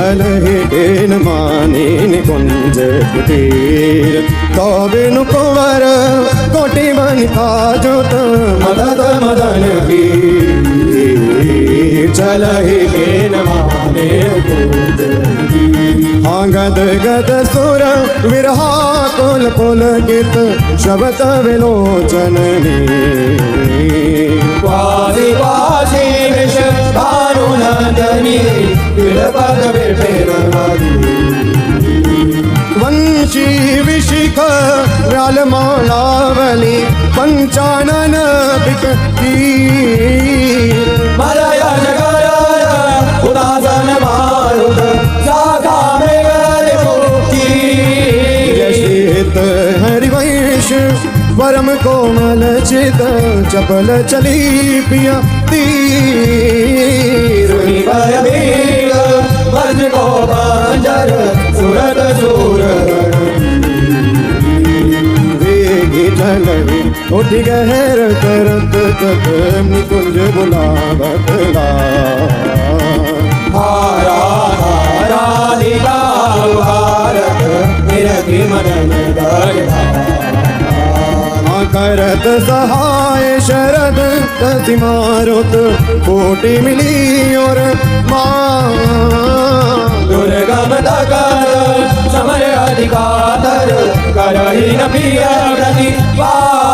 चल हेन मानी निकुंज कुटीर तोबिन कुंवर कोटि बन जोत मदद मदन वीर चल हेन मानी गद गद सुर विरहा कुल पुल गीत शबद विलोचन वासी वासी विष भानुनंदनी विलपद विठेरवादी वंशी विशिख व्याल मालावली पंचानन बिकती मलया जगर उदासन मारुत शाखा में गलती जशित हरिवंश परम कोमल चित चपल चली पिया तीर भयभीर वज्र को बंजर सुरत सूर वेगी चलवी उठ गहर करत तक निकुंज बुलावत हारा हारा दिगा भारत निरखी मदन गढ़ा करत सहाय शरद तति मारुत कोटि मिली और दुर्गम कर समर अधिकार करही न प्रिय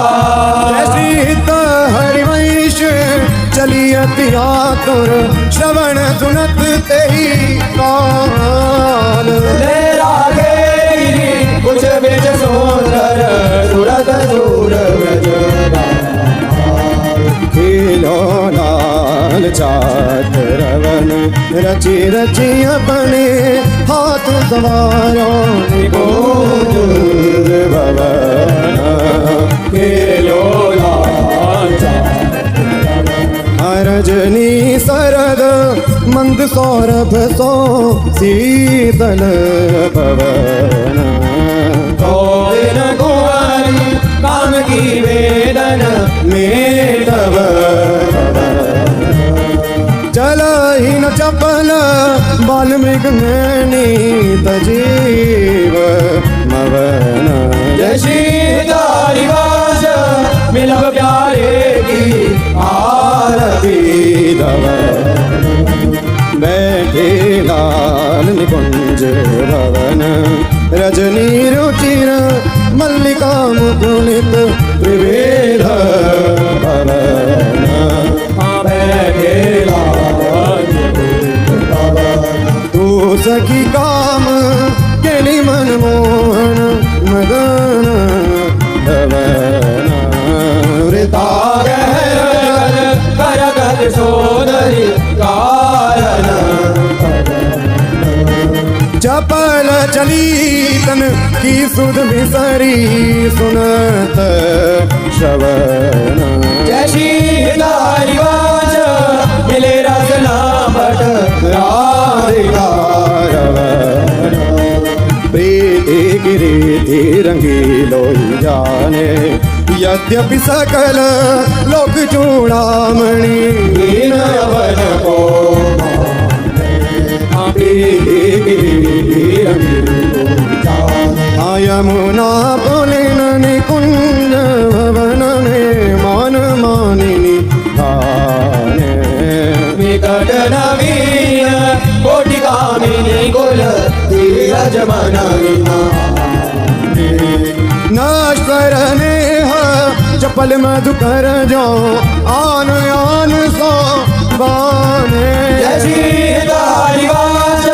प्रतिष्ठित हरिवंश चली अतिया तुर श्रवण सुनत तेहि काल रागे कुछ बेच सुंदर सुरत सूर खेलो लाल चात रवन रची रची अपने हाथ सवारों निकुंज भवन खेलो रजनी सरद मंद सौरभ सो शीतल पवन कुंवरी काम की वेदन में तव चल ही न चपल बाल्मीक नैनी तजीव मवन जशी दारिवास मिलब प्यारे की आरती दव बैठे लाल निकुंज भवन रजनी रुचिर मल्लिका मुकुलित त्रिवेद भवन बैठे तू सखी काम केली मनमोहन मदन भवन करगत सोदरी कारण चपल चली तन की सुध बिसरी सुनत श्रवण जैसी दारिवाज मिले रसना भट राधिका प्रीति गिरी रंगीलो जाने यद्यपि सकल लोक चूड़ामणि वन को यमुना पुलिन निकुंज भवन में मान मानिनी थाने विकट नवीन कोटि कामिनी कुल धीरज मन नश्वर नेह चपल मधुकर जो आन आन सो बाने जैसी दारिवास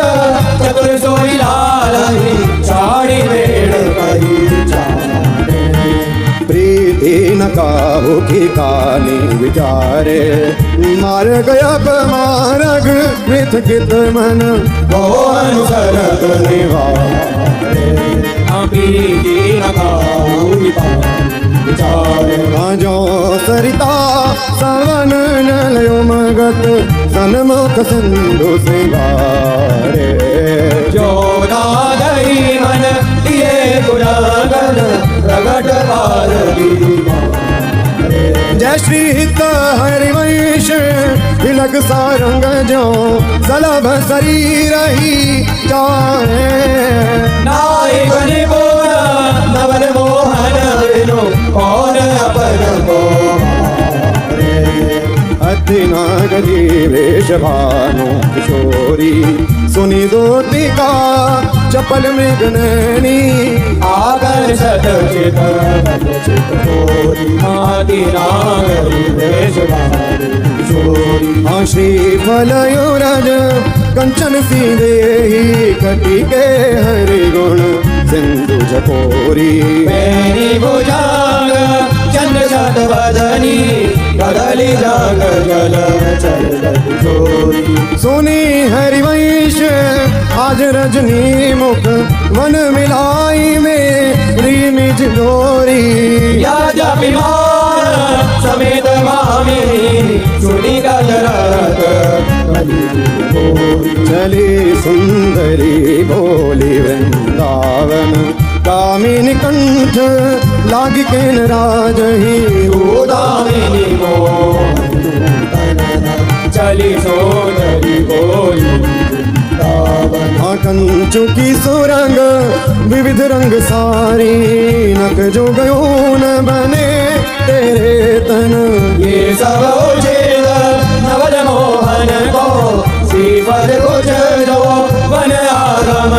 चतुर सोई लाल साड़ी मेड़ कही प्रीति न काहू की कानी विचारे मार गया मारग विथ कित मन को अनुसरत निवारे प्रीति न काहू की विचारे जो सरिता सवन नलयो मगत सन्मुख सिंधु सिंगारे जो नादई मन दिए गुणागन प्रगट जय श्री हित हरिवंश तिलक सारंग जो सलभ शरीर ही वृषभानु किशोरी सुनी दोतिका चपल मृगनैनी आकर सतचित चित होरी आदि नागरी वृषभानु किशोरी श्रीफलयुरज कंचन सीदेही कटी के हरि गुण सिंधु जपोरी मेरी भुजांग चंद्र शतवदनी बदली जाग जल चल किशोरी सोनी हरिवंश आज रजनी मुख वन मिलाई में रिमिज डोरी याद अभिमान समेत मामिनी सुनी का जरत चली सुंदरी बोली वृंदावन कामिनी कंठ लाग के राज ही उदामिनी चली सोदरी बोली कंचु की सुरंग विविध रंग सारी नक जो गयो न बने तेरे तन ये सब उछेद नवल मोहन को श्रीपद कुछ जो वन आगम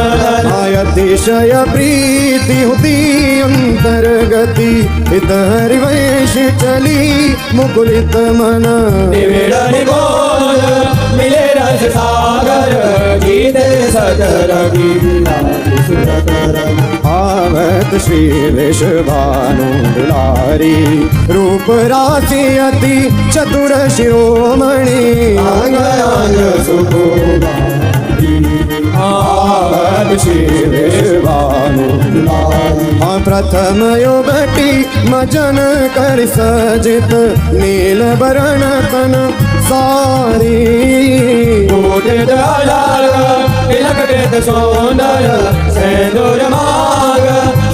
अतिशय प्रीति होती अंतर्गति इत हरिवंश चली मुकुलित मन निवेदन को मिले रस सागर गीते सदर आवत श्री वृषभानु दुलारी रूप राशि अति चतुर शिरोमणि अंग आवत श्री वृषभानु प्रथम योगटी मजन कर सजित नील बरण तन सारी तिलक सौंदर सेंदूर माग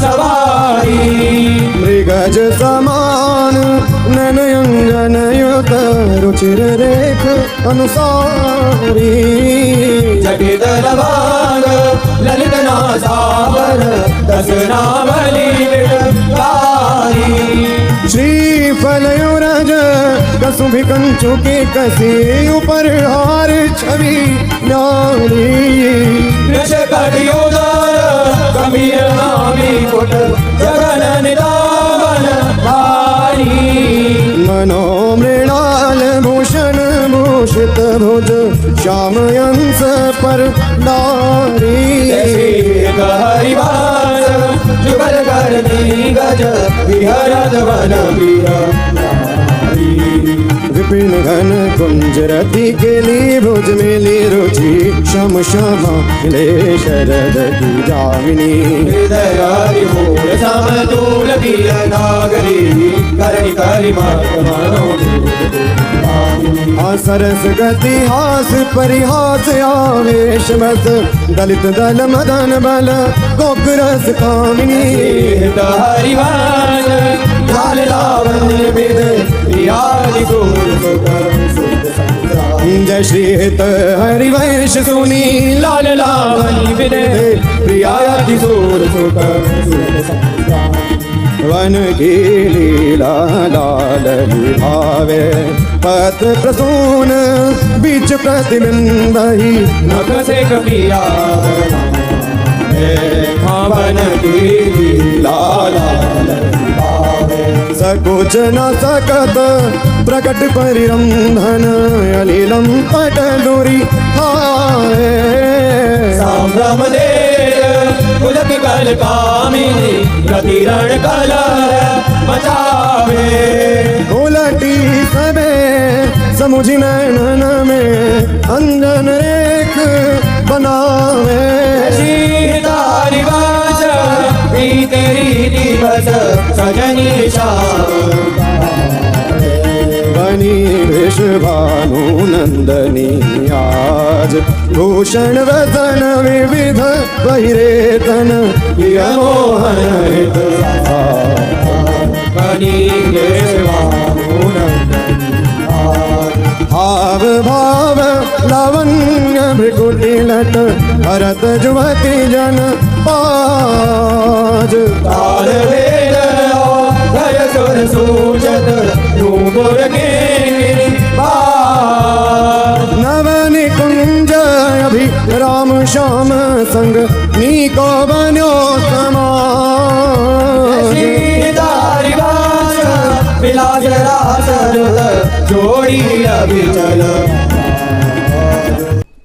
सवारी मृगज समान नयन युत रुचिर रेख अनुसारी जटित लवांग ललित नासावर दस नावली श्रीफलयुरज कसुभि कंचु के कसी ऊपर हार छवि नारी कृष कटियोदर गंभीर नामी कुट जगन निदान भारी मनोमृणाल भूषण भूषित भुज श्याम यंस पर नारी हरिवास जुगल करनी गज विहरत वन विपिन घन कुंज रति केली भुज मेली रुचि शम श्यामा ले शरद की जामिनी हृदय फूल समतूल वीर नागरी करणी करि मानो सरस गति हास परिहास आवेश बस दलित दल मदन बल गोकुरस कामिनी हरिवास लाल लावण्य विद प्रियादि जय श्री हित हरिवंश सुनी लाल लावण्य विद प्रियादि सूर वन की लीला लाल भावे पत्र प्रसून बीच प्रतिबिंब ही नख से कपिया वन की लाला सकुच न सकत प्रकट परिरंधन अलीलम पट दूरी हाय संभ्रम दे पुलक कल कामिनी प्रतिरण कला बचावे उलटी सबे समुझी नैनन में अंजन रेख बनावे सीतारी वास तेरी दिवस सजनी बनी वृषभानु नंदनी आज भूषण वदन विविध वैरेतन प्रिय मोहन हित बनी भाव भाव लावण्य भृकुटी लट भरत जुवती जन पाज ताल वेद भय सुर सूचत नूपुर के नव राम श्याम संग नीको बन्यो समाज तारी बास बिलास रास जोड़ी अभिचल।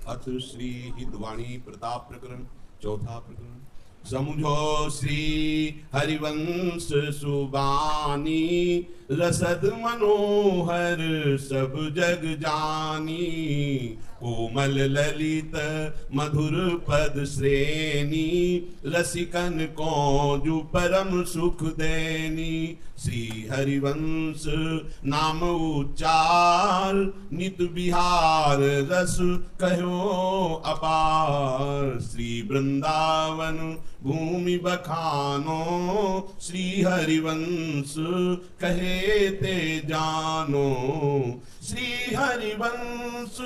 अथ श्री हितवाणी प्रताप प्रकरण चौथा प्रकरण। समझो श्री हरिवंश सुबानी रसद मनोहर सब जग जानी। कोमल ललित मधुर पद श्रेणी रसिकन को जो परम सुख देनी। श्री हरिवंश नाम उच्चार नित बिहार रस कहो अपार। श्री वृंदावन भूमि बखानो श्री हरिवंश कहे ते जानो। श्री हरिवंश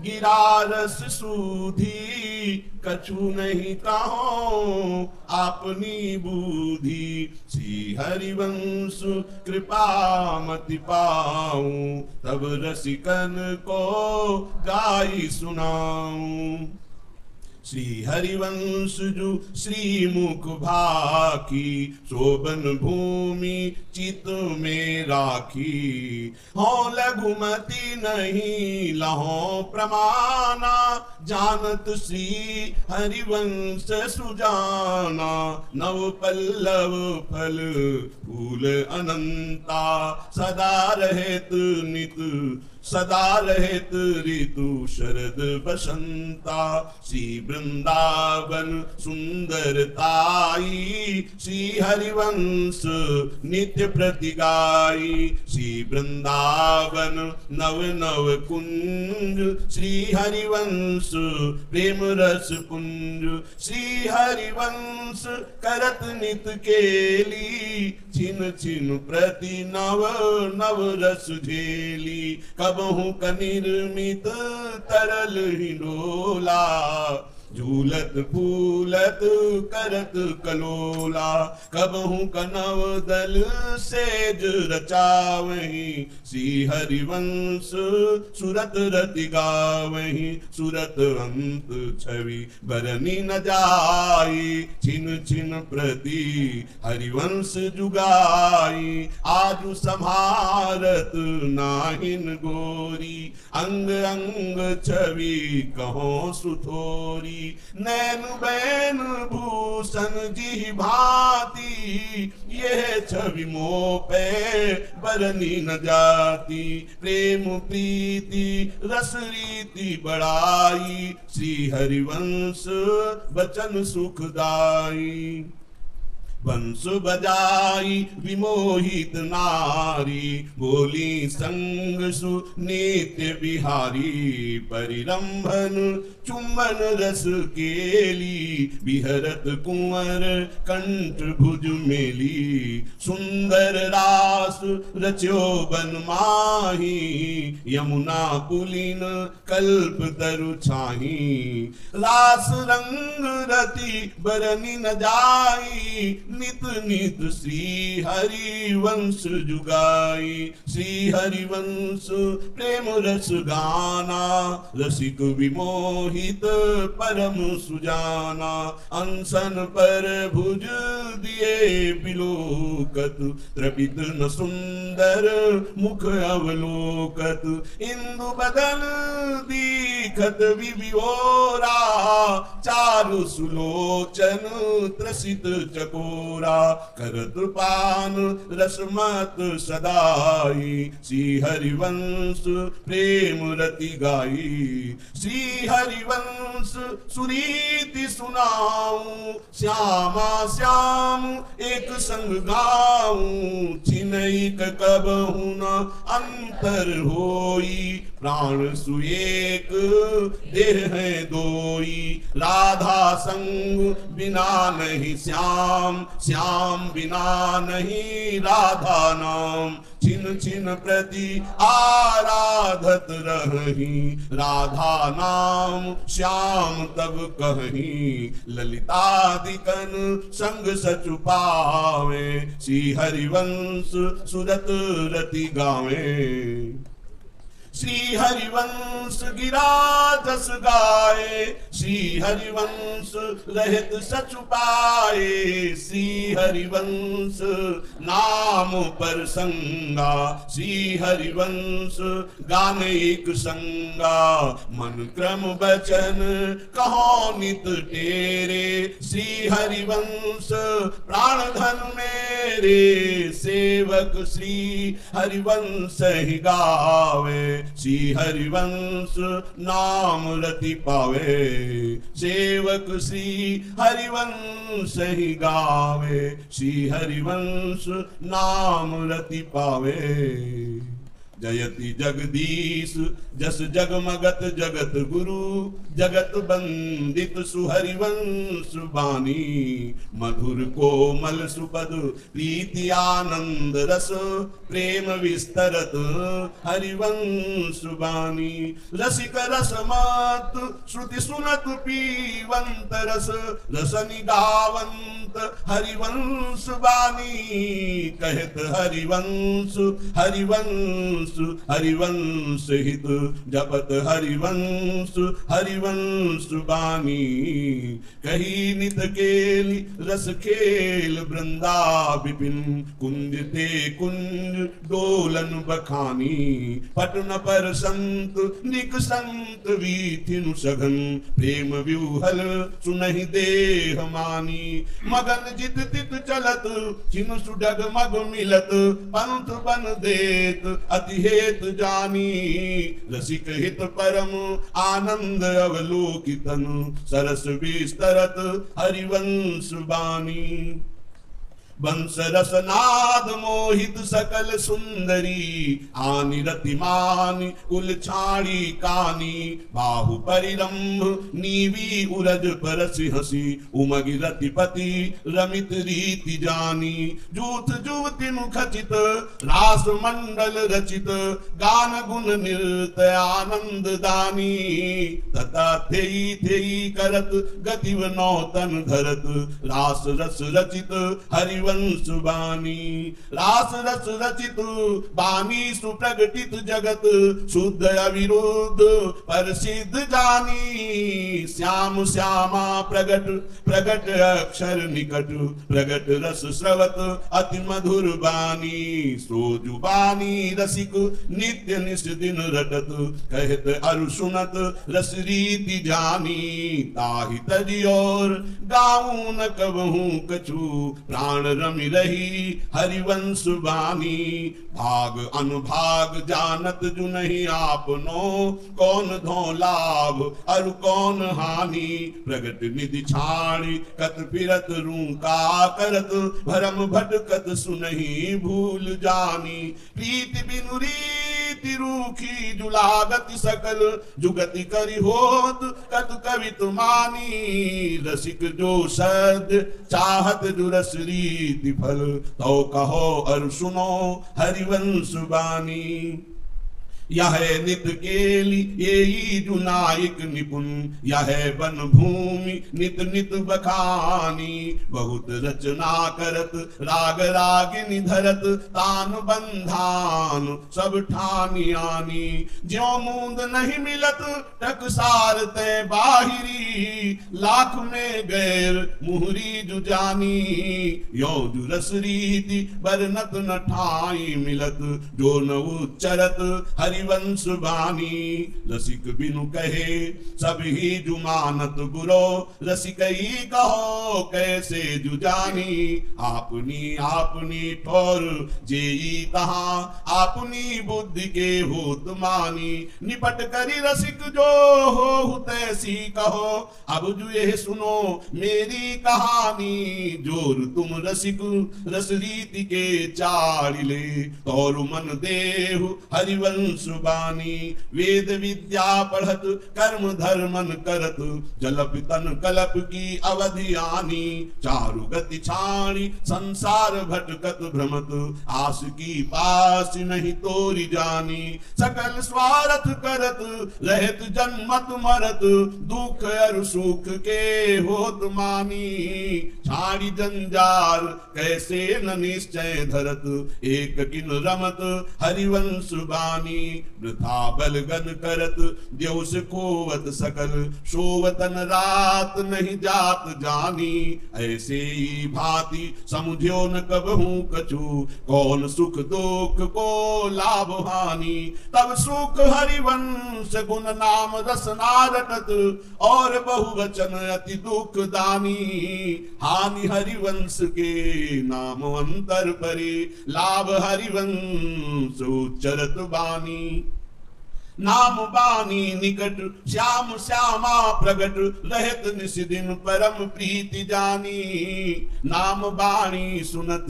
गिरारस सूधी कछु नहीं कहो अपनी बुद्धि। श्री हरिवंश कृपा मति पाऊं तब रसिकन को गाई सुनाऊं। श्री हरिवंश जो श्री मुख भाकी शोभन भूमि चित में राखी। हो लघुमति नहीं लहो प्रमाना जानत श्री हरिवंश सुजाना। नव पल्लव फल फूल अनंता सदा रहेत नित सदा रहेत ऋतु शरद बसंता। श्री वृंदावन सुंदरताई श्री हरिवंश नित्य प्रतिगाई। श्री वृंदावन नव नव कुंज श्री हरिवंश प्रेम रस कुंज। श्री हरिवंश करत नित केली छिन छिन प्रति नव नव रस झेली। कबहू कनिर्मित तरल हिंडोला झूलत फूलत करत कलोला। कबहू कनव दल सेज रचावही श्री हरिवंश सुरत रति गावही। सुरत अंत छवि बरनी न जाई छिन छिन प्रति हरिवंश जुगाई। आजु सम्हारत नाहिन गोरी अंग अंग छवि कहो सुथोरी। नैन बैन भूषण जी भांति यह छवि मोह पे बरनी न जाती। प्रेम प्रीति रस रीति बढ़ाई श्री हरिवंश बचन सुखदाई। बंस बजाई विमोहित नारी बोली संग सु नित्य बिहारी। परिरंभन चुम्बन रस केली बिहरत कुंवर कंठ भुज मेली। सुंदर रास रच्यो बन माही यमुना पुलिन कल्प तरु छाही। रास रंग रति बरनी न जाई नित नित श्री हरिवंश जुगाई। श्री हरिवंश प्रेम रस गाना रसिक विमोहित परम सुजाना। अनसन पर भुज दिए बिलोकत त्रपित न सुंदर मुख अवलोकत। इंदु बदन दीखत विविओरा चारु सुलोचन त्रसित चकोरा। करत पान रसमत सदाई श्री हरिवंश प्रेम रति गाई। श्री हरिवंश सुरीति सुनाऊं श्यामा श्याम एक संग गाऊं। छिनैक कबहु न अंतर होई प्राण सुएक देह है दोई। राधा संग बिना नहीं श्याम श्याम बिना नहीं राधा नाम। छिन छिन प्रति आराधत रही राधा नाम श्याम तब कहीं। ललितादिकन संग सचु पावे श्री हरिवंश सुरत रति गावे। श्री हरिवंश गिरा जस गाए, श्री हरिवंश रहित सच पाए, श्री हरिवंश नाम पर संगा, श्री हरिवंश गान एक संगा, मन क्रम बचन कहो नित तेरे, श्री हरिवंश प्राण धन मेरे, सेवक श्री हरिवंश ही गावे, श्री हरिवंश नाम रति पावे, सेवक श्री हरिवंश ही गावे, श्री हरिवंश नाम रति पावे। जयति जगदीश जस जगमगत जगत गुरु, जगत बंदित सुहरिवंश बानी, मधुर कोमल सुपद प्रीति आनंद रस, प्रेम विस्तरत हरिवंश बानी, रसिक रस मत श्रुति सुनत पीवंत रस, रसनि गावंत हरिवंश बानी, कहत हरिवंश हरिवंश हरिवंश हित, जपत हरिवंश हरिवंश बानी, कही नित केली रस खेल वृंदा विपिन, कुंज ते कुंज डोलन बखानी, पटन पर संत निक संत वीथिनु सघन, प्रेम व्यूहल सुनहि देह मानी, मगन जित तित चलत चिनु सुडग मग मिलत, पंथ बन देत अति हेत जानी, रसिक हित परम आनंद अवलोकितन, सरस विस्तरत हरिवंश बानी, वंश रसनाद मोहित सकल सुंदरी, आनि रतिमानि कुल छाड़ी कानी, बाहु परिरंभ नीवी उरज परसि हसी, उमगि रतिपति रमित रीति जानी, जूथ जुवति मुखचित रास मंडल रचित, गान गुण नृत्य आनंद दानी, तथा थेई थेई करत गतिव नौतन धरत, रास रस रचित हरिवंश बानी, रास रस रचित बानी सुप्रगटित जगत, शुद्ध अविरुद्ध परसिद्ध जानी, श्याम श्यामा प्रगट प्रगट अक्षर निकट, प्रगट रस स्रवत अति मधुर बानी, सोजु बानी रसिक नित्य निश दिन रटत, कहत अरु सुनत रस रीति जानी, ताहि तजी और गाऊं न कबहूं कछु, प्राण रमि रही हरिवंश बानी, भाग अनुभाग जानत जु नहीं आपनो, कौन धो लाभ अरु कौन हानि, प्रगट निधि छाड़ी कत फिरत रूका करत, भरम भटकत सुनहि भूल जानी, प्रीति बिनु रीति रूखी जुलागति सकल, जुगति करि होत कत कवित मानी, रसिक जो सद चाहत जुरस रीति फल, तो कहो और सुनो हरिवंश बानी, यह नित केली यही जो नायक निपुण, यह बन भूमि नित नित बखानी, बहुत रचना करत राग रागिनी धरत, तान बंधान सब ठानी आनी, ज्यों मूंद नहीं मिलत टकसार ते बाहिरी, लाख में गैर मुहरी जुजानी, यो जुरस रीति बरनत न ठाई मिलत, जो न उच्चरत हरिवंश बानी, रसिक बिनु कहे सब ही जुमानत बुरो, रसिक ही कहो कैसे जुजानी, आपनी आपनी ठोर जेई तहा, आपनी बुद्धि के होत मानी, निपट करी रसिक जो हो तैसी कहो, अब जो ये सुनो मेरी कहानी, जोर तुम रसिक रस रीति के चाड़िले, तौर मन देहु हरिवंश बानी, वेद विद्या पढ़त कर्म धर्मन करत, जलप तन कलप की अवधि आनी, चारु गति छाणी संसार भटकत भ्रमत, आस की पास नहीं तोरी जानी, सकल स्वार्थ करत रहत जन्मत मरत, दुख और सुख के होत मानी, छाड़ी जंजार कैसे न निश्चय धरत, एक किन रमत हरिवंश बानी, वृथा बलगन करत देव से खोवत सकल सोवतन रात नहीं जात जानी ऐसे ही भांति समझो न कबहू कछु कौन सुख दुख को लाभ हानि तब सुख हरिवंश गुण नाम रसना रटत और बहुवचन अति दुख दानी हानि हरिवंश के नाम अंतर परे लाभ हरिवंश उच्चरत बानी नाम बानी निकट श्याम श्यामा प्रगट रहत निस दिन परम प्रीति जानी नाम बाणी सुनत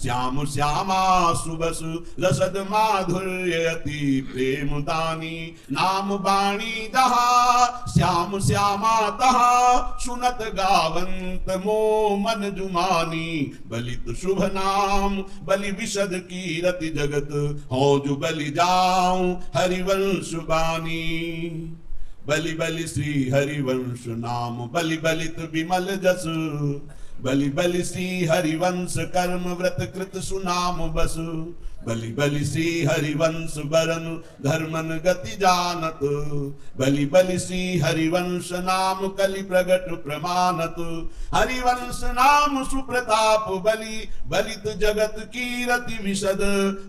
श्याम श्यामा सुबस रसद माधुर्य अति प्रेम दानी नाम बाणी जहाँ श्याम श्यामा तहाँ सुनत गावंत मो मन जुमानी बलित शुभ नाम बलि विशद की रति जगत हो जो बलि जाऊं हरिवंश बानी बलि बलि श्री हरिवंश नाम बलि बलित विमल जस बलि बलि श्री हरिवंश कर्म व्रत कृत सुनाम बस बलि बलि श्री हरिवंश बरन धर्मन गति जानत बलि बलि श्री हरिवंश नाम कलि प्रगट प्रमाणत हरिवंश नाम सुप्रताप बलि बलित जगत की रति विशद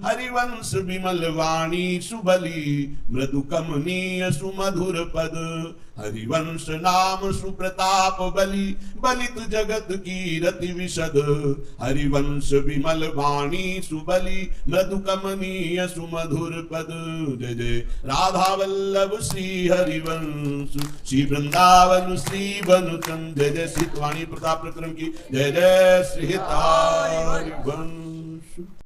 हरिवंश विमल वाणी सुबली मृदु कमनीय सुमधुर पद हरिवंश नाम सुप्रताप बलि बलित जगत की रति विशद हरिवंश विमल वाणी सुबली मृदु कमनीय सुमधुर पद जय जय राधा वल्लभ श्री हरिवंश श्री वृंदावन श्री वनुचंद जय जय श्री वाणी प्रताप प्रक्रम की जय जय श्री हरिवंश।